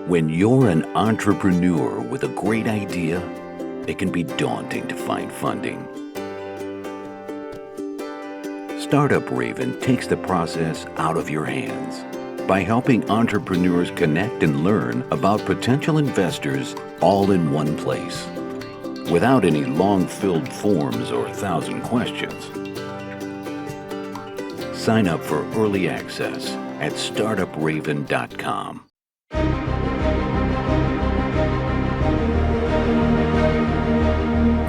When you're an entrepreneur with a great idea, it can be daunting to find funding. Startup Raven takes the process out of your hands by helping entrepreneurs connect and learn about potential investors all in one place, without any long-filled forms or 1,000 questions. Sign up for early access at Startupraven.com.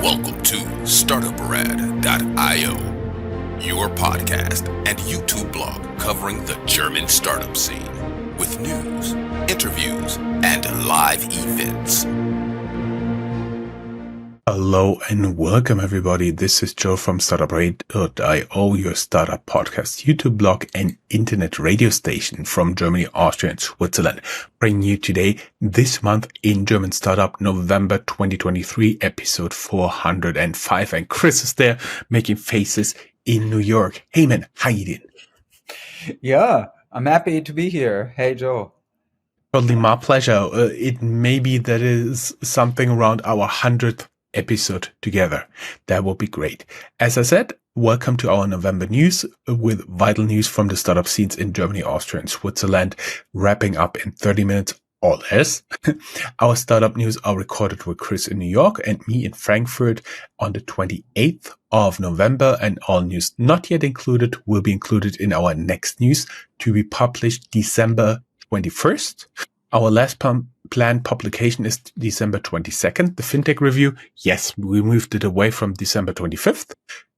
Welcome to Startuprad.io, your podcast and YouTube blog covering the German startup scene with news, interviews, and live events. Hello and welcome everybody. This is Joe from Startuprad.io, your startup podcast, YouTube blog and internet radio station from Germany, Austria and Switzerland. Bringing you today, this month in German Startup, November 2023, episode 405. And Chris is there making faces in New York. Hey man, how you doing? Yeah, I'm happy to be here. Hey Joe. Totally my pleasure. It may be that is something around our 100th episode together. That would be great. As I said, welcome to our November news with vital news from the startup scenes in Germany, Austria and Switzerland, wrapping up in 30 minutes or less. Our startup news are recorded with Chris in New York and me in Frankfurt on the 28th of November, and all news not yet included will be included in our next news to be published December 21st. Our last planned publication is December 22nd. The FinTech review, yes, we moved it away from December 25th.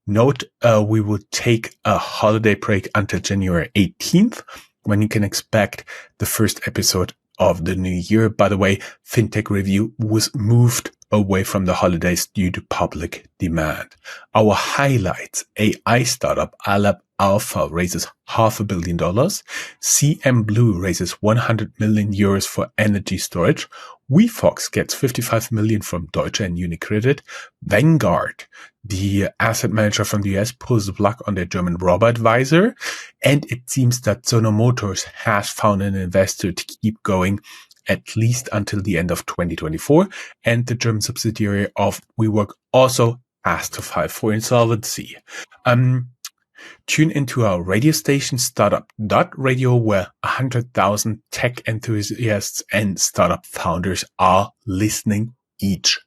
Note, we will take a holiday break until January 18th, when you can expect the first episode of the new year. By the way, FinTech review was moved away from the holidays due to public demand. Our highlights: AI startup Aleph Alpha raises $500 million. CMBlu raises 100 million euros for energy storage. WeFox gets 55 million from Deutsche and Unicredit. Vanguard, the asset manager from the US, pulls the plug on their German robo advisor. And it seems that Sono Motors has found an investor to keep going at least until the end of 2024. And the German subsidiary of WeWork also has to file for insolvency. Tune into our radio station, Startup.radio, where 100,000 tech enthusiasts and startup founders are listening each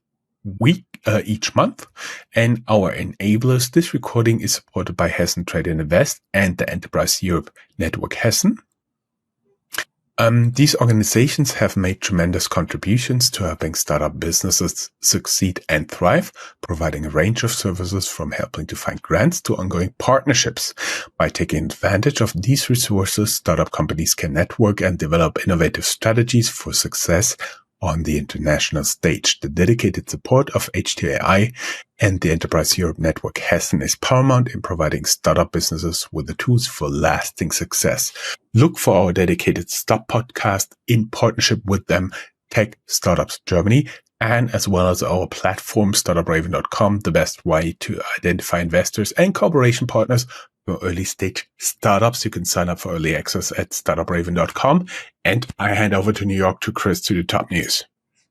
month. And our enablers, this recording is supported by Hessen Trade and Invest and the Enterprise Europe Network Hessen. These organizations have made tremendous contributions to helping startup businesses succeed and thrive, providing a range of services from helping to find grants to ongoing partnerships. By taking advantage of these resources, startup companies can network and develop innovative strategies for success on the international stage. The dedicated support of H2AI and the Enterprise Europe Network Hessen is paramount in providing startup businesses with the tools for lasting success. Look for our dedicated Stop podcast in partnership with them, Tech Startups Germany, and as well as our platform, Startupraven.com, the best way to identify investors and cooperation partners for early stage startups. You can sign up for early access at Startupraven.com. And I hand over to New York to Chris to the top news.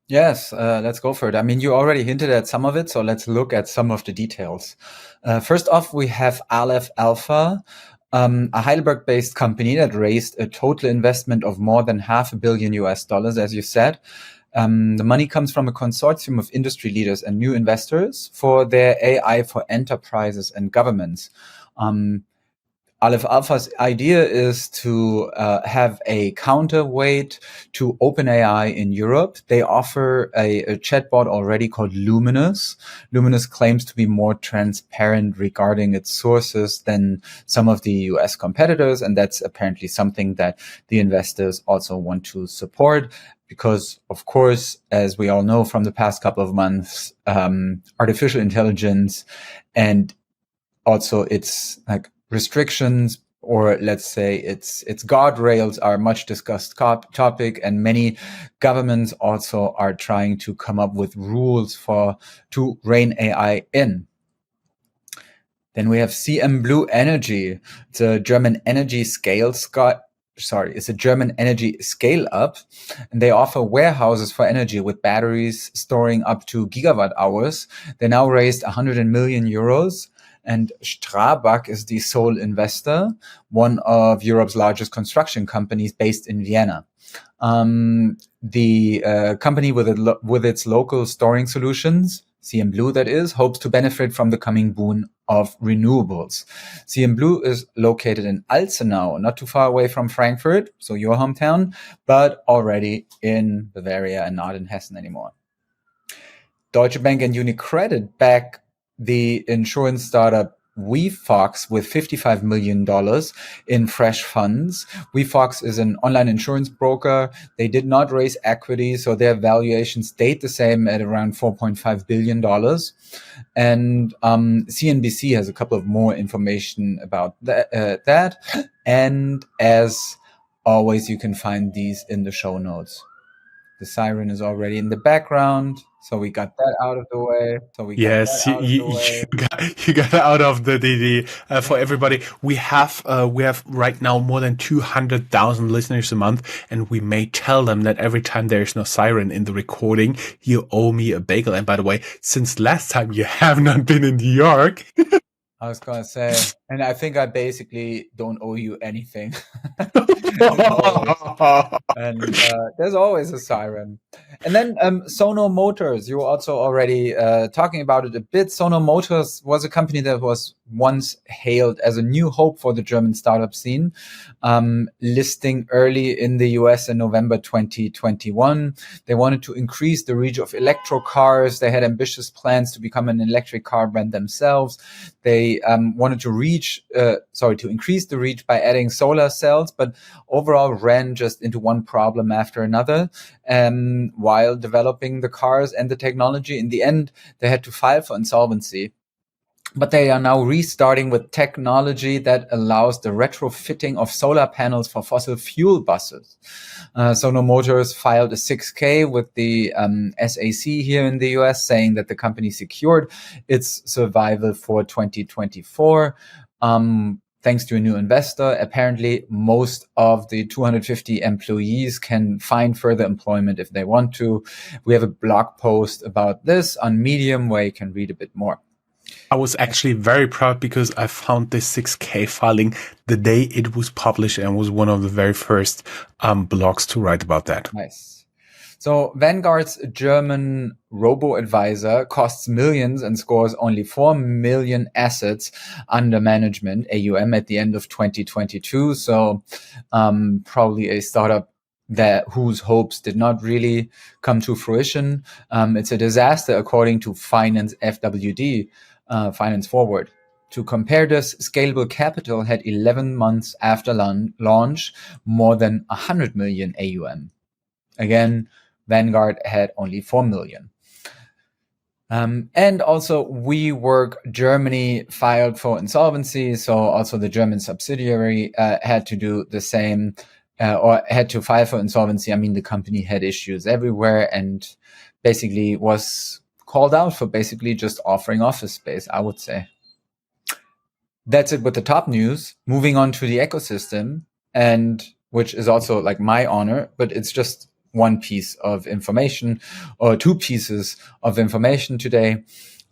Yes, let's go for it. I mean, you already hinted at some of it, so let's look at some of the details. First off, we have Aleph Alpha, a Heidelberg-based company that raised a total investment of more than $500 million US, as you said. The money comes from a consortium of industry leaders and new investors for their AI for enterprises and governments. Aleph Alpha's idea is to have a counterweight to OpenAI in Europe. They offer a chatbot already called Luminous. Luminous claims to be more transparent regarding its sources than some of the US competitors, and that's apparently something that the investors also want to support. Because, of course, as we all know from the past couple of months, artificial intelligence and also its restrictions, or let's say its guardrails, are much discussed topic, and many governments also are trying to come up with rules to rein AI in. Then we have CMBlu Energy. It's a German energy scale it's a German energy scale-up, and they offer warehouses for energy with batteries storing up to gigawatt hours. They now raised 100 million euros, and Strabag is the sole investor, one of Europe's largest construction companies based in Vienna. The company with its local storing solutions, CMBlu that is, hopes to benefit from the coming boon of renewables. CMBlu is located in Alzenau, not too far away from Frankfurt, so your hometown, but already in Bavaria and not in Hessen anymore. Deutsche Bank and Unicredit back the insurance startup WeFox with $55 million in fresh funds. WeFox is an online insurance broker. They did not raise equity, so their valuation stayed the same at around $4.5 billion. And CNBC has a couple of more information about that. And as always, you can find these in the show notes. The siren is already in the background, so we got that out of the way. Yes, you got out of the for everybody. We have right now more than 200,000 listeners a month, and we may tell them that every time there's no siren in the recording, you owe me a bagel. And by the way, since last time you have not been in New York. I was gonna say, and I think I basically don't owe you anything. And there's always a siren. And then Sono Motors, you were also already talking about it a bit. Sono Motors was a company that was once hailed as a new hope for the German startup scene, listing early in the US in November 2021. They wanted to increase the reach of electro cars. They had ambitious plans to become an electric car brand themselves. They wanted to increase the reach by adding solar cells, but overall ran just into one problem after another. While developing the cars and the technology, in the end, they had to file for insolvency. But they are now restarting with technology that allows the retrofitting of solar panels for fossil fuel buses. Sono Motors filed a 6K with the SAC here in the US, saying that the company secured its survival for 2024. Thanks to a new investor. Apparently, most of the 250 employees can find further employment if they want to. We have a blog post about this on Medium where you can read a bit more. I was actually very proud because I found this 6K filing the day it was published and was one of the very first blogs to write about that. Nice. So Vanguard's German robo advisor costs millions and scores only 4 million assets under management, AUM, at the end of 2022. So probably a startup whose hopes did not really come to fruition. It's a disaster, according to Finance FWD. Finance Forward. To compare this, Scalable Capital had 11 months after launch, more than 100 million AUM. Again, Vanguard had only 4 million. And also WeWork Germany filed for insolvency. So also the German subsidiary had to do the same or had to file for insolvency. I mean, the company had issues everywhere and basically was called out for basically just offering office space, I would say. That's it with the top news. Moving on to the ecosystem, and which is also like my honor, but it's just one piece of information or two pieces of information today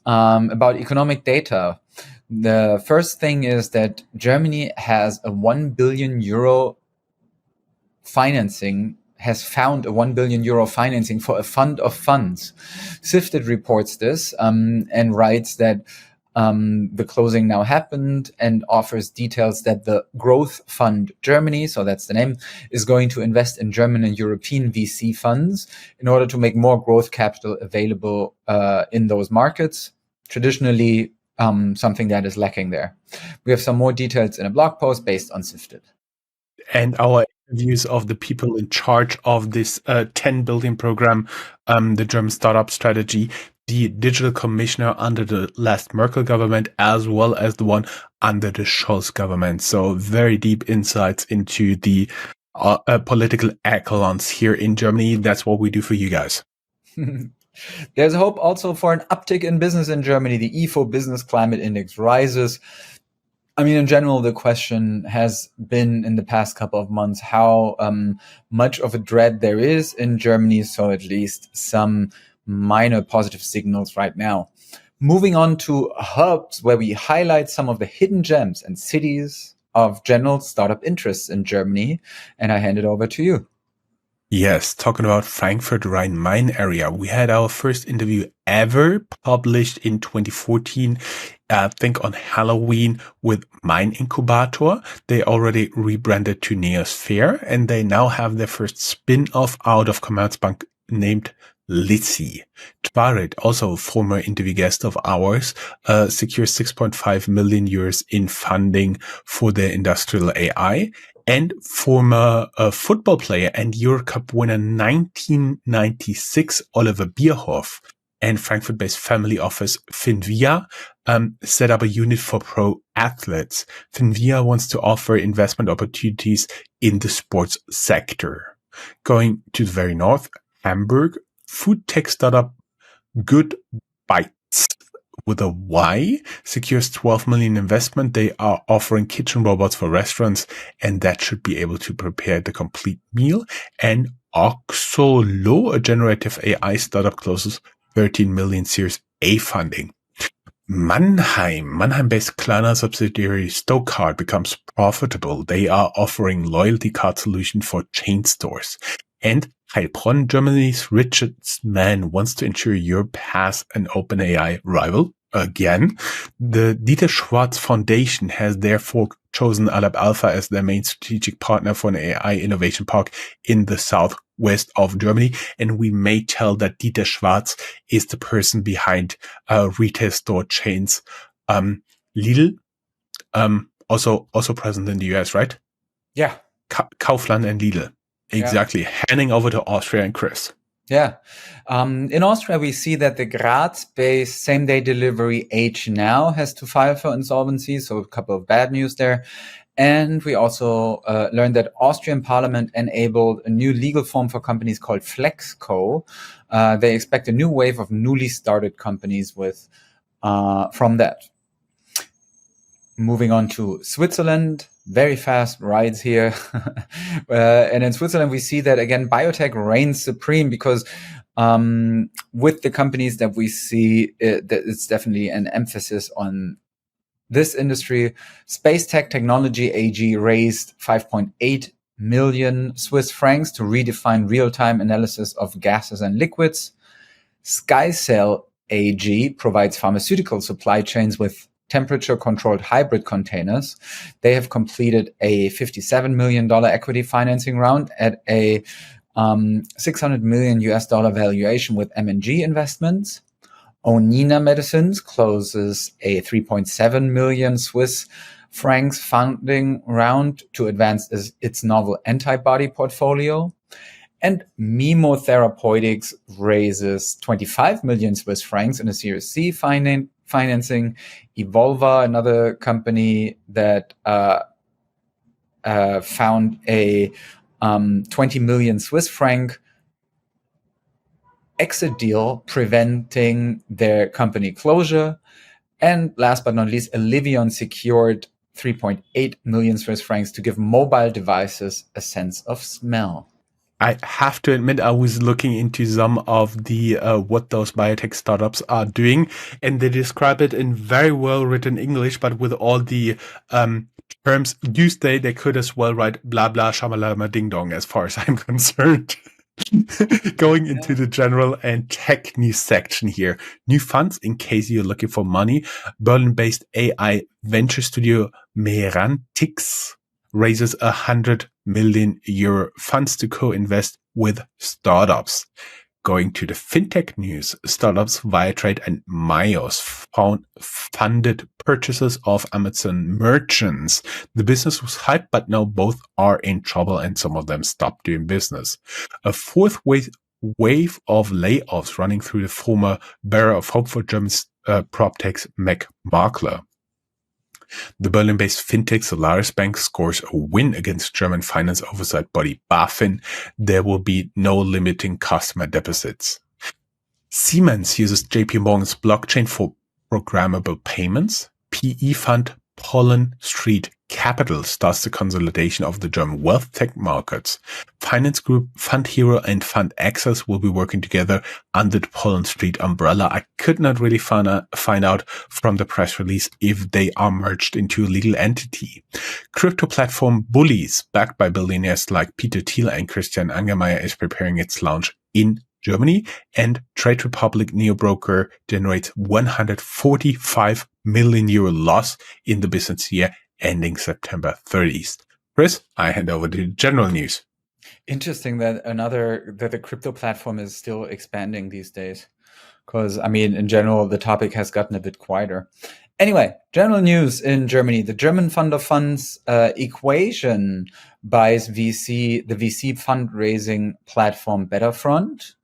about economic data. The first thing is that Germany has a 1 billion euro has found a 1 billion euro financing for a fund of funds. Sifted reports this and writes that the closing now happened and offers details that the Growth Fund Germany, so that's the name, is going to invest in German and European VC funds in order to make more growth capital available in those markets. Traditionally, something that is lacking there. We have some more details in a blog post based on Sifted. And our views of the people in charge of this 10 billion program, the German startup strategy, the digital commissioner under the last Merkel government, as well as the one under the Scholz government. So very deep insights into the political echelons here in Germany. That's what we do for you guys. There's hope also for an uptick in business in Germany. The Ifo Business Climate Index rises. I mean, in general, the question has been in the past couple of months how much of a dread there is in Germany. So at least some minor positive signals right now. Moving on to hubs, where we highlight some of the hidden gems and cities of general startup interests in Germany. And I hand it over to you. Yes, talking about Frankfurt Rhine-Main area, we had our first interview ever published in 2014, I think on Halloween, with Main Incubator. They already rebranded to Neosphere, and they now have their first spin-off out of Commerzbank named Litsi. Tvarit, also a former interview guest of ours, secures 6.5 million euros in funding for their industrial AI. And former football player and Euro Cup winner 1996, Oliver Bierhoff, and Frankfurt-based family office Finvia set up a unit for pro athletes. Finvia wants to offer investment opportunities in the sports sector. Going to the very north, Hamburg, food tech startup Good Bites, with a Y, secures 12 million investment. They are offering kitchen robots for restaurants, and that should be able to prepare the complete meal. And Oxolo, a generative AI startup, closes 13 million Series A funding. Mannheim-based Klarna subsidiary Stokart becomes profitable. They are offering loyalty card solution for chain stores. And Heilbronn, Germany's richest man, wants to ensure Europe has an OpenAI rival. Again, the Dieter Schwarz Foundation has therefore chosen Aleph Alpha as their main strategic partner for an AI innovation park in the southwest of Germany. And we may tell that Dieter Schwarz is the person behind retail store chains Lidl, also present in the US, right? Yeah. Kaufland and Lidl. Exactly. Yeah. Handing over to Austria and Chris. Yeah. In Austria, we see that the Graz-based same-day delivery HNow has to file for insolvency, so a couple of bad news there. And we also learned that Austrian Parliament enabled a new legal form for companies called Flexco. They expect a new wave of newly started companies from that. Moving on to Switzerland, very fast rides here. And in Switzerland, we see that, again, biotech reigns supreme because with the companies that we see, it's definitely an emphasis on this industry. Space Tech Technology AG raised 5.8 million Swiss francs to redefine real-time analysis of gases and liquids. SkyCell AG provides pharmaceutical supply chains with temperature-controlled hybrid containers. They have completed a $57 million equity financing round at a $600 million valuation with M&G Investments. Onina Medicines closes a 3.7 million Swiss francs funding round to advance its novel antibody portfolio. And Mimo Therapeutics raises 25 million Swiss francs in a Series C financing. Evolva, another company that found a 20 million Swiss franc exit deal preventing their company closure. And last but not least, Alivion secured 3.8 million Swiss francs to give mobile devices a sense of smell. I have to admit, I was looking into some of the what those biotech startups are doing, and they describe it in very well written English, but with all the terms used, they could as well write blah blah shamalama ding dong, as far as I'm concerned. Going into the general and tech news section here. New funds in case you're looking for money. Berlin-based AI venture studio Merantix raises 100 million euro funds to co-invest with startups. Going to the fintech news, startups Viatrade and Myos funded purchases of Amazon merchants. The business was hyped, but now both are in trouble and some of them stopped doing business. A fourth wave of layoffs running through the former bearer of hope for German PropTech's Mac Makler. The Berlin-based fintech Solaris Bank scores a win against German finance oversight body BaFin. There will be no limiting customer deposits. Siemens uses JP Morgan's blockchain for programmable payments. PE fund Pollen Street Capital starts the consolidation of the German wealth tech markets. Finance Group, Fund Hero, and Fund Access will be working together under the Pollen Street umbrella. I could not really find out from the press release if they are merged into a legal entity. Crypto platform Bullies, backed by billionaires like Peter Thiel and Christian Angermayer, is preparing its launch in Germany, and Trade Republic Neobroker generates 145 million euro loss in the business year ending September 30th. Chris, I hand over to general news. Interesting that the crypto platform is still expanding these days. Because, I mean, in general, the topic has gotten a bit quieter. Anyway, general news in Germany. The German Fund of Funds Equation buys the VC fundraising platform Betterfront.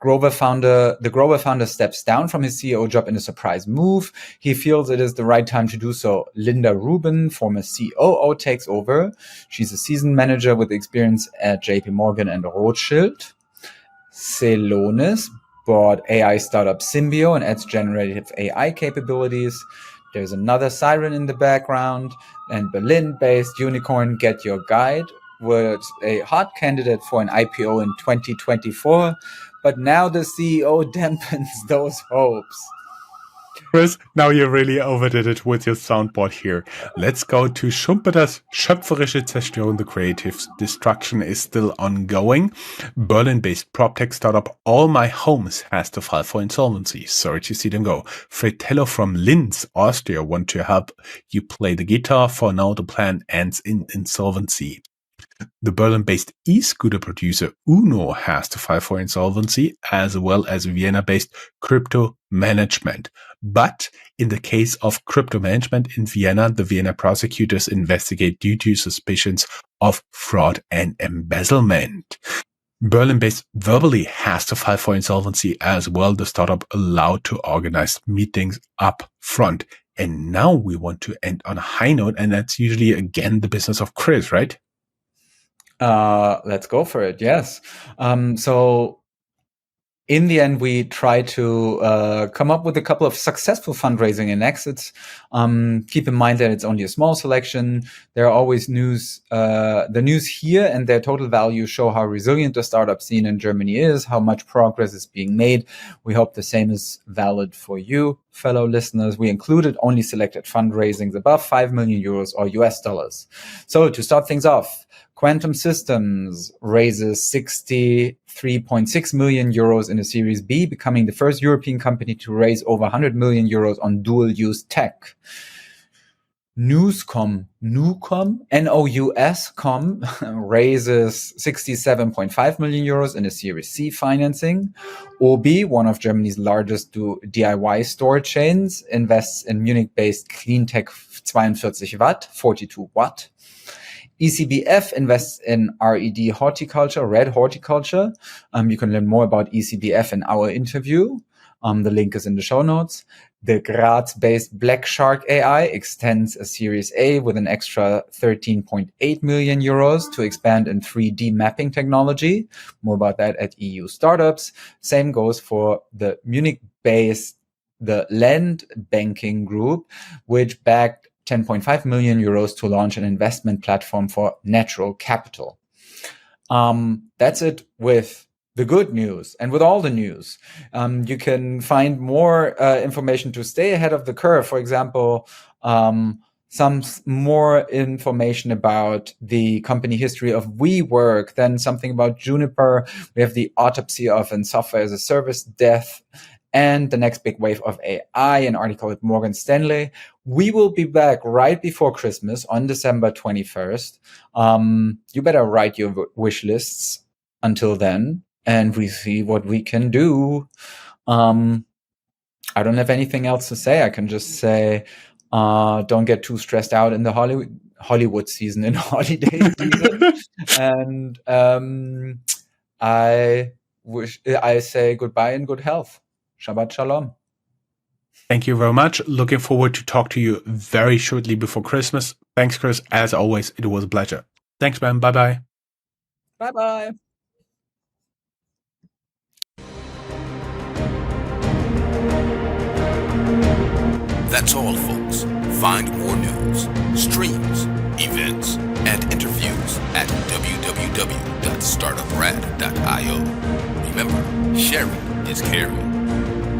The Grover founder steps down from his CEO job in a surprise move. He feels it is the right time to do so. Linda Rubin, former COO, takes over. She's a seasoned manager with experience at JP Morgan and Rothschild. Celonis bought AI startup Symbio and adds generative AI capabilities. There's another siren in the background. And Berlin-based unicorn Get Your Guide was a hot candidate for an IPO in 2024. But now the CEO dampens those hopes. Chris, now you really overdid it with your soundboard here. Let's go to Schumpeter's schöpferische Zerstörung. The creative destruction is still ongoing. Berlin-based PropTech startup All My Homes has to file for insolvency. Sorry to see them go. Fratello from Linz, Austria want to help you play the guitar. For now, the plan ends in insolvency. The Berlin-based e-scooter producer Uno has to file for insolvency, as well as Vienna-based Crypto Management. But in the case of Crypto Management in Vienna, the Vienna prosecutors investigate due to suspicions of fraud and embezzlement. Berlin-based Verbally has to file for insolvency as well, the startup allowed to organize meetings up front. And now we want to end on a high note, and that's usually, again, the business of Chris, right? Let's go for it. Yes. So in the end, we try to come up with a couple of successful fundraising and exits. Keep in mind that it's only a small selection. There are always news. The news here and their total value show how resilient the startup scene in Germany is, how much progress is being made. We hope the same is valid for you, fellow listeners. We included only selected fundraisings above 5 million euros or US dollars. So to start things off, Quantum Systems raises 63.6 million euros in a Series B, becoming the first European company to raise over 100 million euros on dual-use tech. Nouscom, N-O-U-S-Com, raises 67.5 million euros in a Series C financing. Obi, one of Germany's largest DIY store chains, invests in Munich-based cleantech 42 Watt, 42 Watt. ECBF invests in red horticulture. You can learn more about ECBF in our interview. The link is in the show notes. The Graz-based Black Shark AI extends a Series A with an extra 13.8 million euros to expand in 3D mapping technology. More about that at EU Startups. Same goes for the Munich-based the Land Banking Group, which backed 10.5 million euros to launch an investment platform for natural capital. That's it with the good news and with all the news. You can find more information to stay ahead of the curve. For example, some more information about the company history of WeWork, then something about Juniper. We have the autopsy of a software as a service death, and the next big wave of AI, an article at Morgan Stanley. We will be back right before Christmas on December 21st. You better write your wish lists until then, and we see what we can do. I don't have anything else to say. I can just say, don't get too stressed out in the Hollywood season, in holiday season. And I say goodbye and good health. Shabbat Shalom. Thank you very much. Looking forward to talk to you very shortly before Christmas. Thanks, Chris. As always, it was a pleasure. Thanks, man. Bye-bye. Bye-bye. That's all, folks. Find more news news, streams, events, and interviews at www.startuprad.io. Remember, sharing is caring.